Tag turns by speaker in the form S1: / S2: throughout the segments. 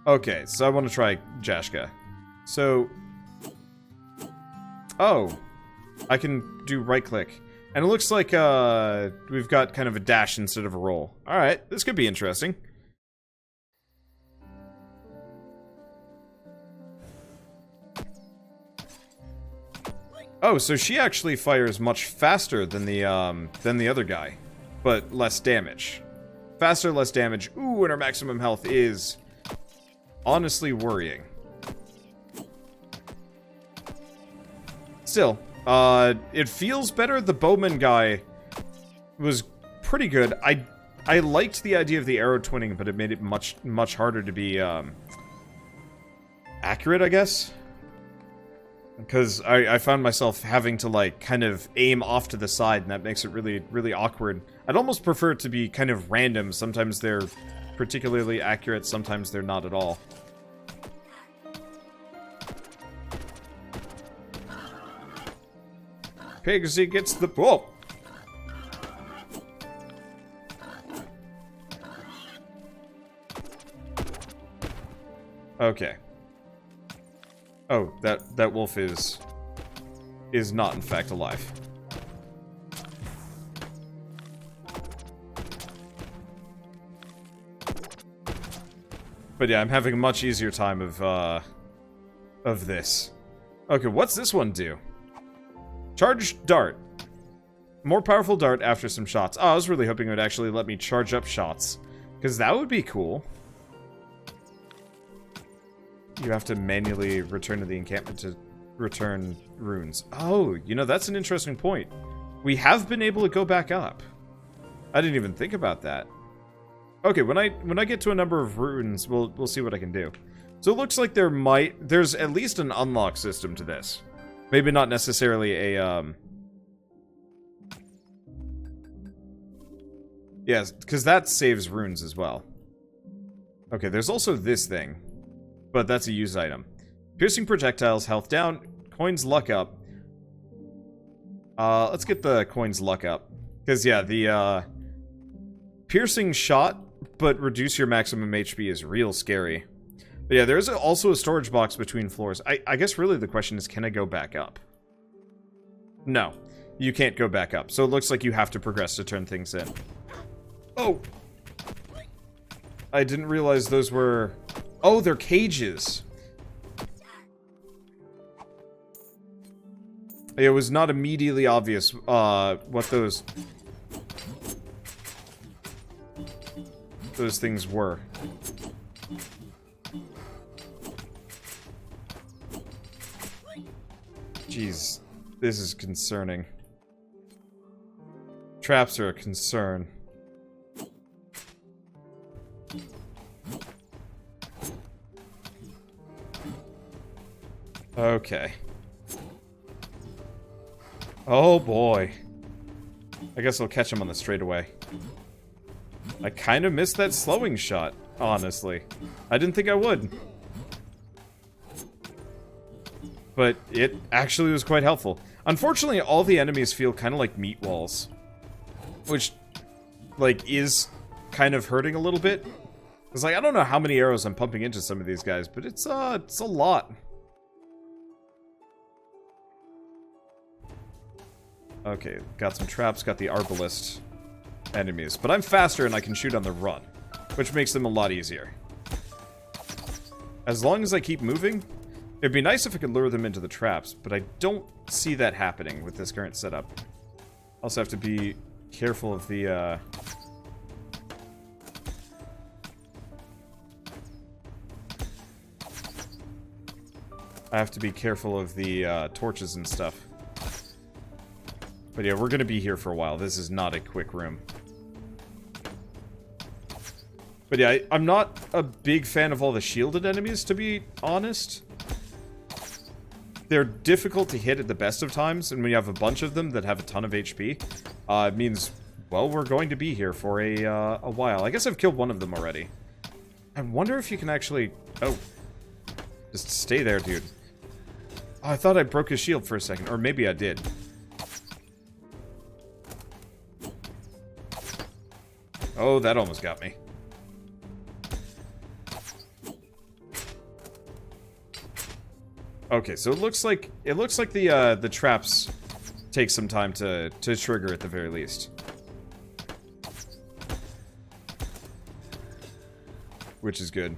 S1: Okay, so I want to try Jashka. So... Oh. I can do right-click. And it looks like, we've got kind of a dash instead of a roll. Alright, this could be interesting. Oh, so she actually fires much faster than the other guy. But less damage. Faster, less damage. Ooh, and her maximum health is... honestly worrying. Still, it feels better. The bowman guy was pretty good. I liked the idea of the arrow twinning, but it made it much harder to be accurate, I guess. Because I found myself having to, like, kind of aim off to the side, and that makes it really awkward. I'd almost prefer it to be kind of random. Sometimes they're particularly accurate, sometimes they're not at all. Pigsy gets the... Whoa! Okay. Oh, that wolf is not in fact alive. But yeah, I'm having a much easier time of this. Okay, what's this one do? Charged dart. More powerful dart after some shots. Oh, I was really hoping it would actually let me charge up shots, because that would be cool. You have to manually return to the encampment to return runes. Oh, you know, that's an interesting point. We have been able to go back up. I didn't even think about that. Okay, when I get to a number of runes, we'll see what I can do. So it looks like there's at least an unlock system to this. Maybe not necessarily a yes, because that saves runes as well. Okay, there's also this thing. But that's a used item. Piercing projectiles, health down, coins luck up. Let's get the coins luck up. Because, yeah, the, piercing shot, but reduce your maximum HP is real scary. But yeah, there's also a storage box between floors. I guess really the question is, can I go back up? No, you can't go back up. So it looks like you have to progress to turn things in. Oh! I didn't realize those were... Oh, they're cages. It was not immediately obvious what those things were. Jeez, this is concerning. Traps are a concern. Okay. Oh boy. I guess I'll catch him on the straightaway. I kind of missed that slowing shot, honestly. I didn't think I would. But it actually was quite helpful. Unfortunately, all the enemies feel kind of like meat walls. Which, like, is kind of hurting a little bit. It's like, I don't know how many arrows I'm pumping into some of these guys, but it's a lot. Okay, got some traps, got the arbalist enemies. But I'm faster and I can shoot on the run, which makes them a lot easier. As long as I keep moving, it'd be nice if I could lure them into the traps, but I don't see that happening with this current setup. Also have to be careful of the, I have to be careful of the, torches and stuff. But yeah, we're gonna be here for a while. This is not a quick room. But yeah, I'm not a big fan of all the shielded enemies, to be honest. They're difficult to hit at the best of times, and when you have a bunch of them that have a ton of HP, it means, well, we're going to be here for a while. I guess I've killed one of them already. I wonder if you can actually... Oh. Just stay there, dude. Oh, I thought I broke his shield for a second, or maybe I did. Oh, that almost got me. Okay, so it looks like the traps take some time to trigger at the very least. Which is good.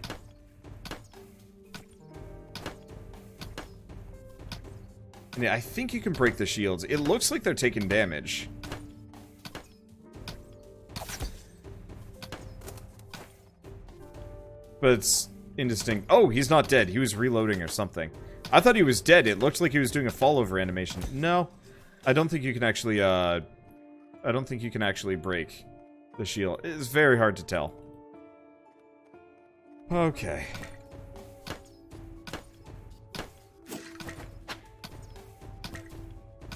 S1: And yeah, I think you can break the shields. It looks like they're taking damage. But it's indistinct. Oh, he's not dead. He was reloading or something. I thought he was dead. It looked like he was doing a fallover animation. No. I don't think you can actually, I don't think you can actually break the shield. It's very hard to tell. Okay.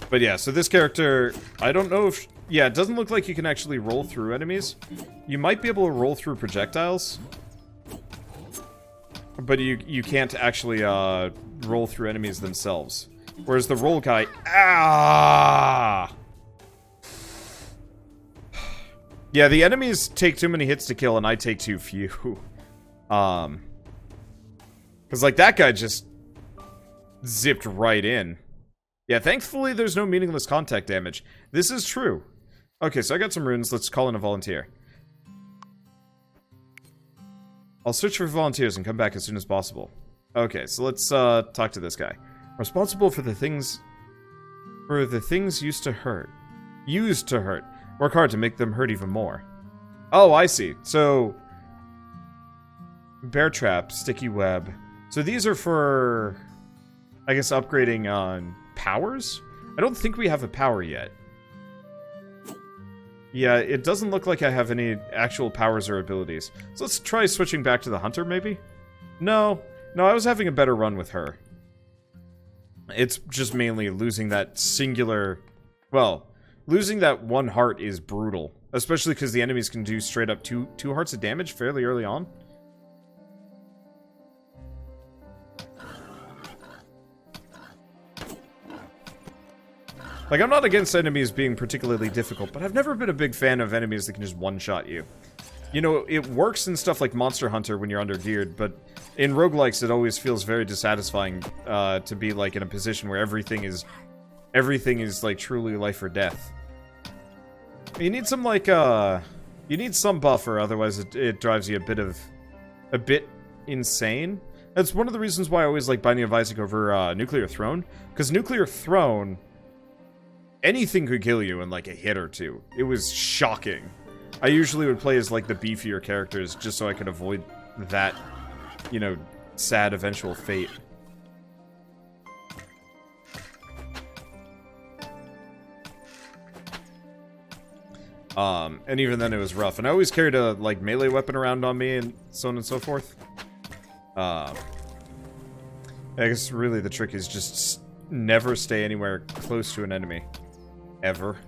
S1: But yeah, so this character, I don't know if... Yeah, it doesn't look like you can actually roll through enemies. You might be able to roll through projectiles. But you can't actually roll through enemies themselves. Whereas the roll guy... Ah! Yeah, the enemies take too many hits to kill, and I take too few. Because, like, that guy just zipped right in. Yeah, thankfully there's no meaningless contact damage. This is true. Okay, so I got some runes. Let's call in a volunteer. I'll search for volunteers and come back as soon as possible. Okay, so let's talk to this guy. Responsible for the things used to hurt. Work hard to make them hurt even more. Oh, I see. So bear trap, sticky web. So these are for, I guess, upgrading on powers? I don't think we have a power yet. Yeah, it doesn't look like I have any actual powers or abilities. So let's try switching back to the hunter, maybe? No, I was having a better run with her. It's just mainly losing that singular... Well, losing that one heart is brutal. Especially because the enemies can do straight up two hearts of damage fairly early on. Like, I'm not against enemies being particularly difficult, but I've never been a big fan of enemies that can just one-shot you. You know, it works in stuff like Monster Hunter when you're under-geared, but in roguelikes it always feels very dissatisfying to be, like, in a position where everything is, like, truly life or death. You need some, like, you need some buffer, otherwise it drives you a bit insane. That's one of the reasons why I always like Binding of Isaac over Nuclear Throne, because Nuclear Throne... anything could kill you in, like, a hit or two. It was shocking. I usually would play as, like, the beefier characters just so I could avoid that, you know, sad eventual fate. And even then it was rough. And I always carried a, like, melee weapon around on me and so on and so forth. I guess really the trick is just never stay anywhere close to an enemy. Ever.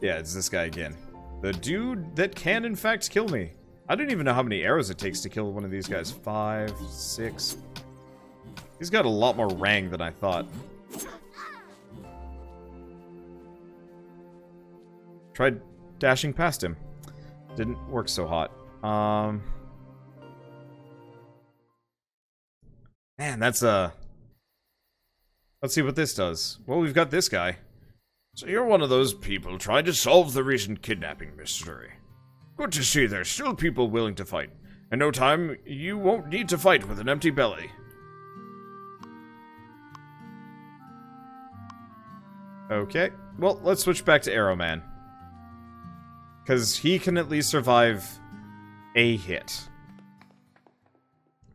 S1: Yeah, it's this guy again. The dude that can, in fact, kill me. I don't even know how many arrows it takes to kill one of these guys. 5, 6. He's got a lot more rang than I thought. Tried dashing past him. Didn't work so hot. Man, that's a... Let's see what this does. Well, we've got this guy. So you're one of those people trying to solve the recent kidnapping mystery. Good to see there's still people willing to fight. In no time, you won't need to fight with an empty belly. Okay. Well, let's switch back to Arrowman. Because he can at least survive a hit.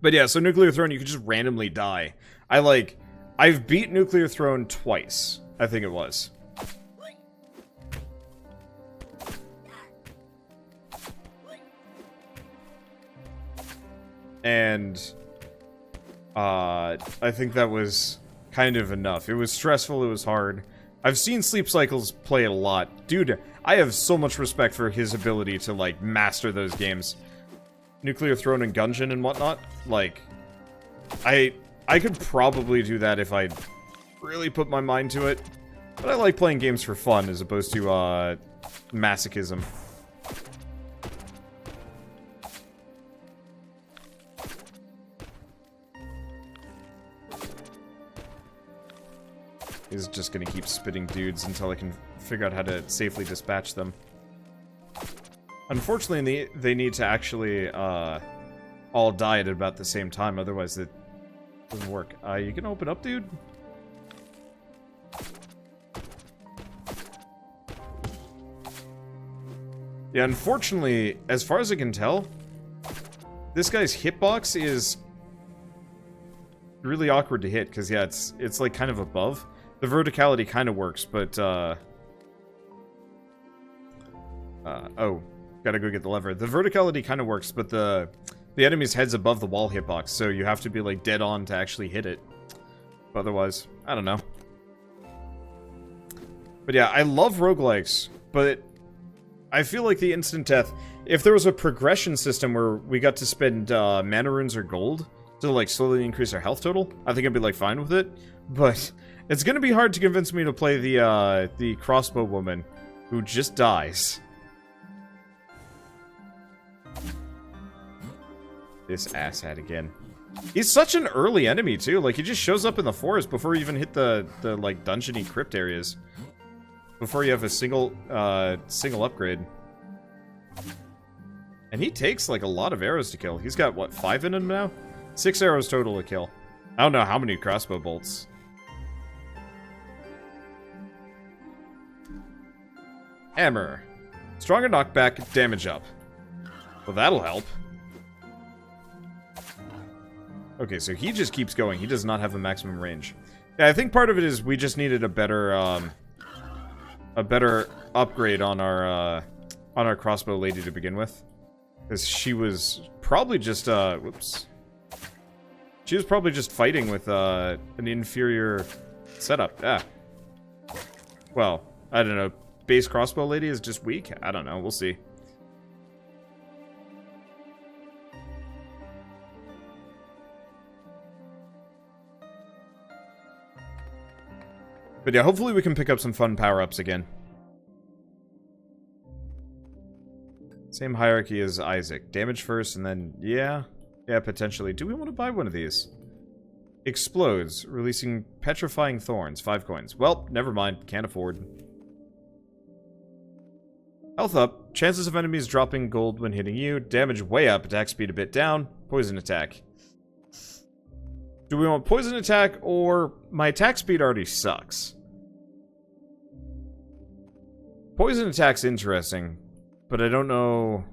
S1: But yeah, so Nuclear Throne, you can just randomly die. I've beat Nuclear Throne twice, I think it was. And, I think that was kind of enough. It was stressful, it was hard. I've seen Sleep Cycles play it a lot. Dude, I have so much respect for his ability to, like, master those games. Nuclear Throne and Gungeon and whatnot. Like, I could probably do that if I really put my mind to it. But I like playing games for fun as opposed to, masochism. is just going to keep spitting dudes until I can figure out how to safely dispatch them. Unfortunately, they need to actually all die at about the same time, otherwise it doesn't work. You can open up, dude? Yeah, unfortunately, as far as I can tell, this guy's hitbox is really awkward to hit, because, yeah, it's like kind of above. The verticality kind of works, but, oh, gotta go get the lever. The verticality kind of works, but the enemy's head's above the wall hitbox, so you have to be, like, dead on to actually hit it. But otherwise, I don't know. But yeah, I love roguelikes, but I feel like the instant death, if there was a progression system where we got to spend mana runes or gold to, like, slowly increase our health total, I think I'd be, like, fine with it. But it's gonna be hard to convince me to play the crossbow woman who just dies. This asshat again. He's such an early enemy, too. Like, he just shows up in the forest before you even hit the like, dungeony crypt areas. Before you have a single upgrade. And he takes, like, a lot of arrows to kill. He's got, what, 5 in him now? 6 arrows total to kill. I don't know how many crossbow bolts. Hammer. Stronger knockback, damage up. Well, that'll help. Okay, so he just keeps going. He does not have a maximum range. Yeah, I think part of it is we just needed a better upgrade on our crossbow lady to begin with. Because she was probably just, whoops. She was probably just fighting with, an inferior setup. Ah. Well, I don't know. Base crossbow lady is just weak? I don't know. We'll see. But yeah, hopefully we can pick up some fun power-ups again. Same hierarchy as Isaac. Damage first, and then, yeah, potentially. Do we want to buy one of these? Explodes, releasing petrifying thorns. 5 coins. Well, never mind. Can't afford. Health up. Chances of enemies dropping gold when hitting you. Damage way up. Attack speed a bit down. Poison attack. Do we want poison attack, or my attack speed already sucks? Poison attack's interesting, but I don't know.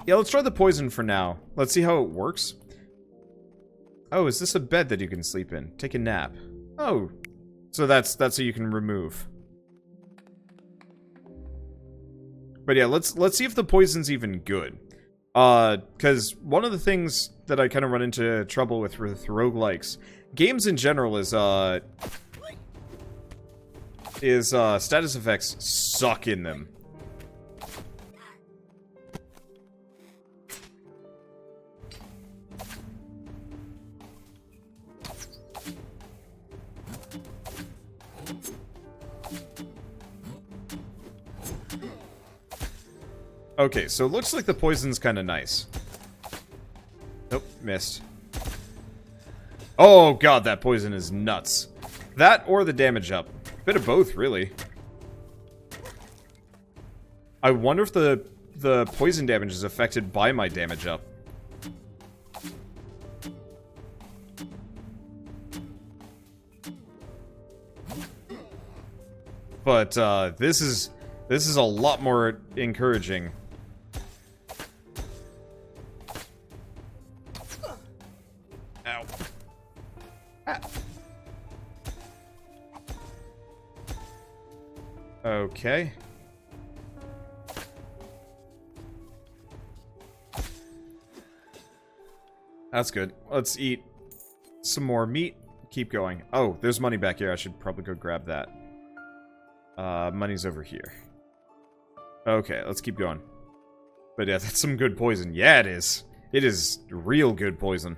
S1: Yeah, let's try the poison for now. Let's see how it works. Oh, is this a bed that you can sleep in? Take a nap. Oh, so that's so you can remove. But yeah, let's see if the poison's even good. Because one of the things that I kind of run into trouble with roguelikes, games in general, is status effects suck in them. Okay, so it looks like the poison's kind of nice. Nope, missed. Oh god, that poison is nuts. That or the damage up. Bit of both, really. I wonder if the poison damage is affected by my damage up. But this is a lot more encouraging. Ow. Ah. Okay. That's good. Let's eat some more meat. Keep going. Oh, there's money back here. I should probably go grab that. Money's over here. Okay, let's keep going. But yeah, that's some good poison. Yeah, it is. It is real good poison.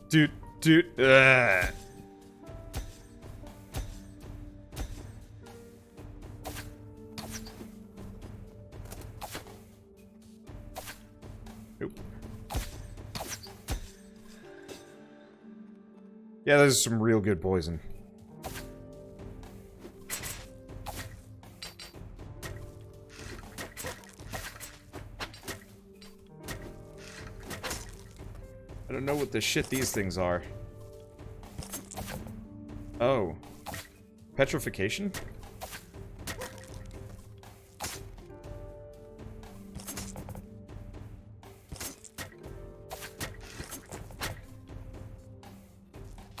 S1: Dude. Ugh. Nope. Yeah, there's some real good poison. I don't know what the shit these things are. Oh. Petrification?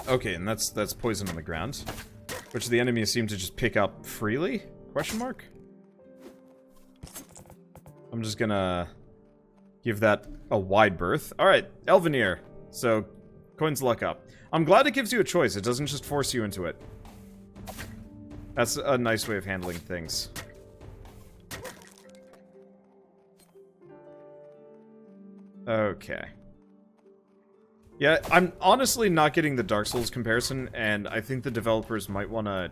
S1: Okay, and that's poison on the ground, which the enemies seem to just pick up freely? Question mark? I'm just gonna give that a wide berth. Alright, Elvenir. So, coins luck up. I'm glad it gives you a choice. It doesn't just force you into it. That's a nice way of handling things. Okay. Yeah, I'm honestly not getting the Dark Souls comparison, and I think the developers might want to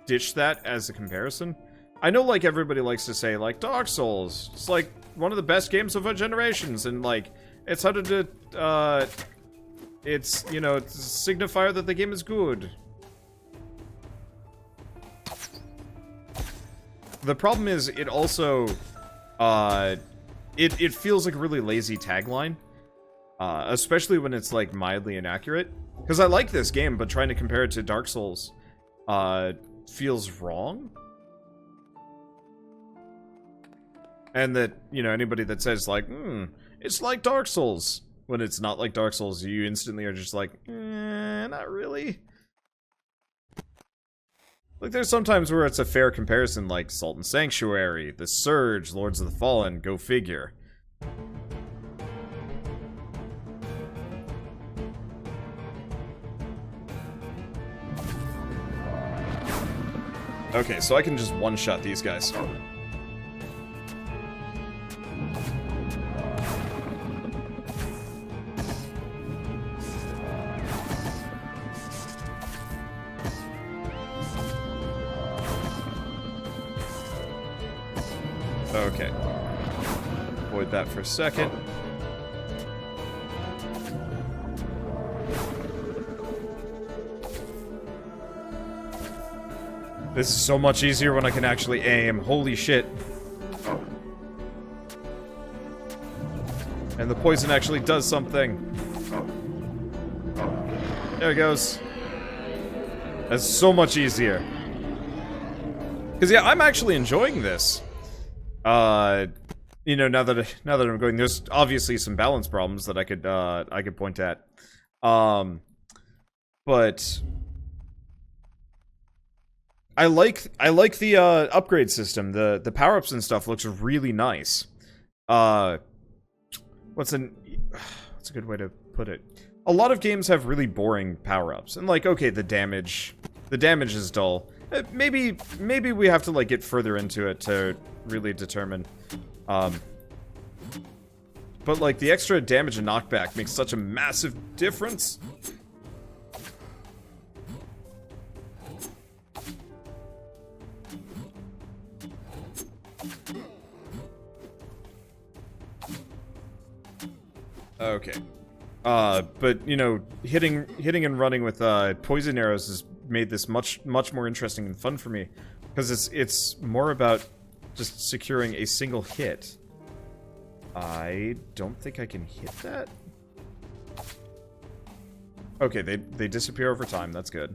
S1: ditch that as a comparison. I know, like, everybody likes to say, like, Dark Souls, it's, like, one of the best games of our generations, and, like, it's how to, it's, you know, it's a signifier that the game is good. The problem is, it also, it feels like a really lazy tagline. Especially when it's, like, mildly inaccurate. Because I like this game, but trying to compare it to Dark Souls, feels wrong. And that, you know, anybody that says, like, it's like Dark Souls, when it's not like Dark Souls, you instantly are just like, not really. Like, there's sometimes where it's a fair comparison, like Salt and Sanctuary, The Surge, Lords of the Fallen, go figure. Okay, so I can just one-shot these guys. Okay. Avoid that for a second. This is so much easier when I can actually aim. Holy shit. And the poison actually does something. There it goes. That's so much easier. Because, yeah, I'm actually enjoying this. You know, now that I'm going, there's obviously some balance problems that I could point at. But I like the upgrade system. The power-ups and stuff looks really nice. What's a good way to put it? A lot of games have really boring power-ups, and like, okay, the damage is dull. Maybe we have to, like, get further into it to really determine. But, like, the extra damage and knockback makes such a massive difference. Okay. But, you know, hitting and running with poison arrows has made this much more interesting and fun for me, because it's more about just securing a single hit. I don't think I can hit that. Okay, they disappear over time. That's good.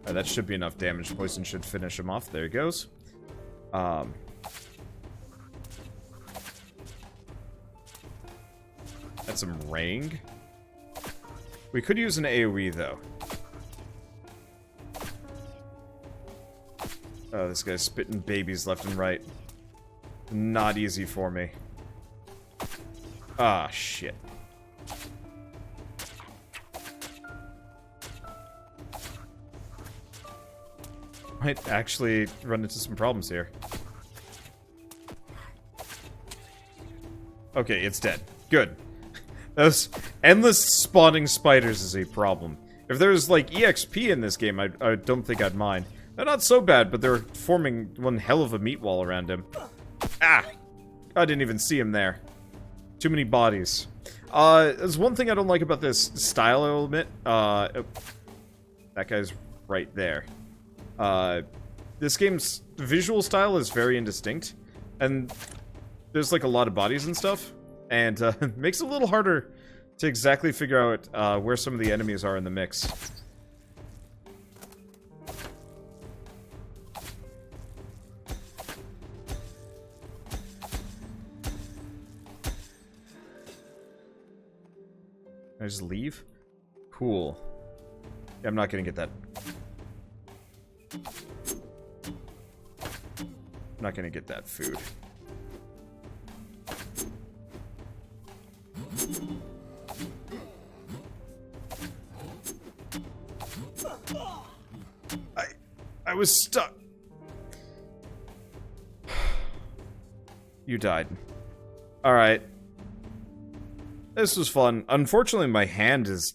S1: That should be enough damage. Poison should finish him off. There he goes. That's some Rang. We could use an AoE, though. Oh, this guy's spitting babies left and right. Not easy for me. Ah, shit. Might actually run into some problems here. Okay, it's dead. Good. Those endless spawning spiders is a problem. If there's, like, EXP in this game, I don't think I'd mind. They're not so bad, but they're forming one hell of a meat wall around him. Ah! I didn't even see him there. Too many bodies. There's one thing I don't like about this style element. Oh, that guy's right there. This game's visual style is very indistinct. And there's, like, a lot of bodies and stuff. And it makes it a little harder to exactly figure out where some of the enemies are in the mix. Can I just leave? Cool. Yeah, I'm not gonna get that. I'm not gonna get that food. I was stuck. You died. Alright. This was fun. Unfortunately, my hand is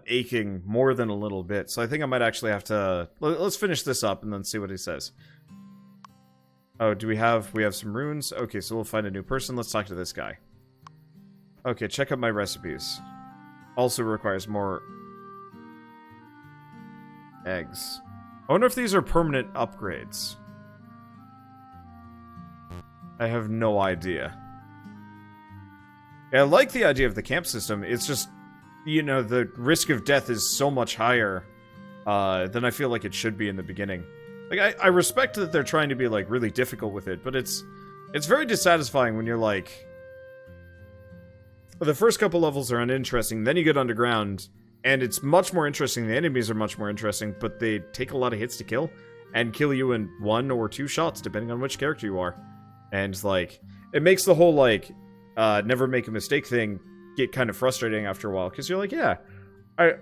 S1: aching more than a little bit, so I think I might actually have to... Let's finish this up and then see what he says. Oh, do we have some runes? Okay, so we'll find a new person. Let's talk to this guy. Okay, check out my recipes. Also requires more eggs. I wonder if these are permanent upgrades. I have no idea. Yeah, I like the idea of the camp system. It's just, you know, the risk of death is so much higher than I feel like it should be in the beginning. Like, I respect that they're trying to be, like, really difficult with it, but it's very dissatisfying when you're, like... The first couple levels are uninteresting, then you get underground, and it's much more interesting, the enemies are much more interesting, but they take a lot of hits to kill, and kill you in 1 or 2 shots, depending on which character you are. And, like, it makes the whole, like, never make a mistake thing get kind of frustrating after a while, because you're like, yeah, I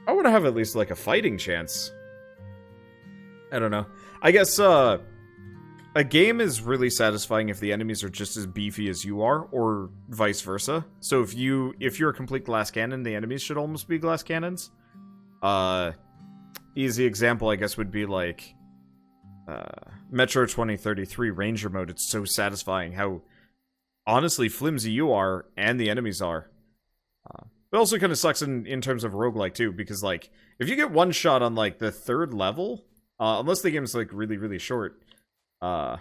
S1: want to have at least, like, a fighting chance. I don't know. I guess, a game is really satisfying if the enemies are just as beefy as you are, or vice versa. So if you're a complete glass cannon, the enemies should almost be glass cannons. Easy example, I guess, would be like Metro 2033 Ranger mode. It's so satisfying how honestly flimsy you are and the enemies are. It also kind of sucks in terms of roguelike too, because like if you get one shot on like the 3rd level, unless the game's like really, really short, it's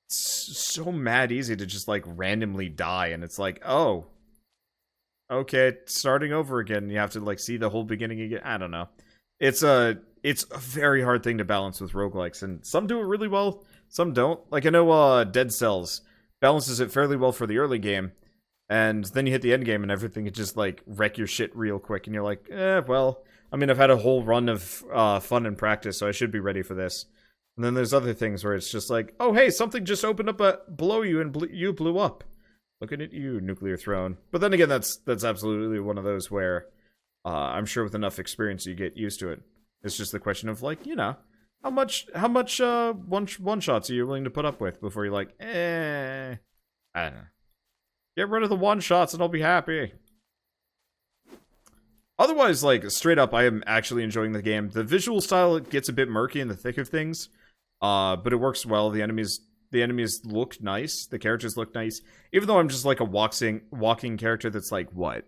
S1: so mad easy to just like randomly die, and it's like, oh, okay, starting over again. You have to like see the whole beginning again. I don't know. It's a very hard thing to balance with roguelikes, and some do it really well, some don't. Like I know Dead Cells balances it fairly well for the early game, and then you hit the end game and everything can just like wreck your shit real quick, and you're like, well, I mean, I've had a whole run of fun and practice, so I should be ready for this. And then there's other things where it's just like, oh, hey, something just opened up below you and you blew up. Looking at you, nuclear throne. But then again, that's absolutely one of those where I'm sure with enough experience you get used to it. It's just the question of like, you know, how much one shots are you willing to put up with before you're like, I don't know. Get rid of the one shots and I'll be happy. Otherwise, like, straight up, I am actually enjoying the game. The visual style gets a bit murky in the thick of things, but it works well. The enemies look nice. The characters look nice. Even though I'm just, like, a walking character that's, like, what?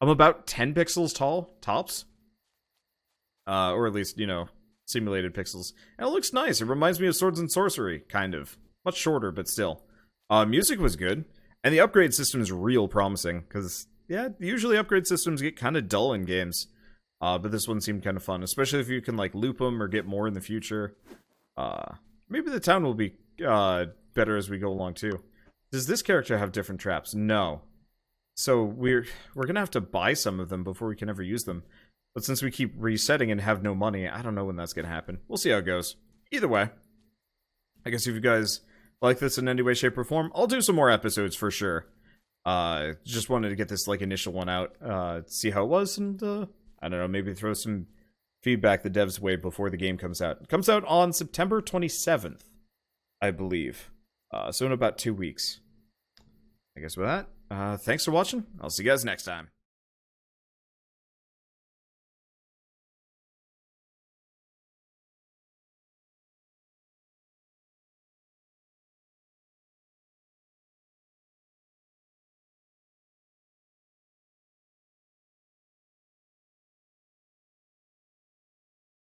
S1: I'm about 10 pixels tall, tops? Or at least, you know, simulated pixels. And it looks nice. It reminds me of Swords and Sorcery, kind of. Much shorter, but still. Music was good. And the upgrade system is real promising, because... yeah, usually upgrade systems get kind of dull in games, but this one seemed kind of fun, especially if you can, like, loop them or get more in the future. Maybe the town will be better as we go along, too. Does this character have different traps? No. So we're gonna have to buy some of them before we can ever use them. But since we keep resetting and have no money, I don't know when that's gonna happen. We'll see how it goes. Either way, I guess if you guys like this in any way, shape, or form, I'll do some more episodes for sure. Just wanted to get this, like, initial one out, see how it was, and, I don't know, maybe throw some feedback the devs way before the game comes out. It comes out on September 27th, I believe. So in about 2 weeks. I guess with that, thanks for watching. I'll see you guys next time.